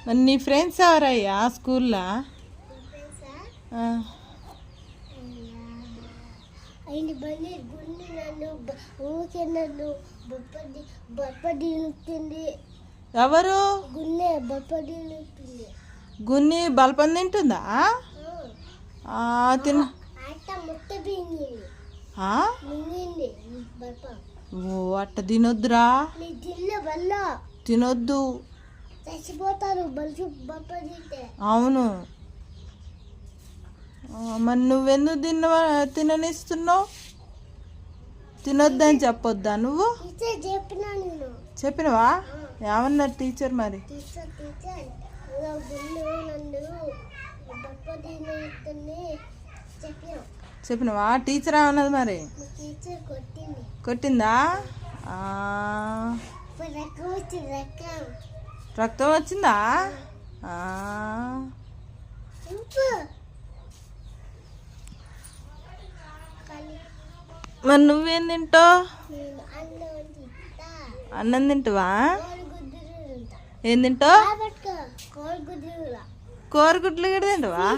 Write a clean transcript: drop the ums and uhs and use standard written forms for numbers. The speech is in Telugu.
మరి నీ ఫ్రెండ్స్ ఎవరయ్యా స్కూల్లో? ఎవరు? గున్ని బలపం తింటుందా? ఓ అట్ట తినొద్దురా, తినొద్దు, చచ్చిపోతారు. అవును. మరి నువ్వెందుకు తిననిస్తున్నావు? తినొద్దని చెప్పొద్దా నువ్వు? చెప్పినవా? ఏమన్నారు టీచర్? మరి చెప్పినవా? టీచర్ ఏమన్నది మరి? కొట్టిందా? రక్తం వచ్చిందా? మరి నువ్వేం తింటావు? అన్నం తింటావా? ఏం తింటావు? కోడిగుడ్లు కూడా తింటావా?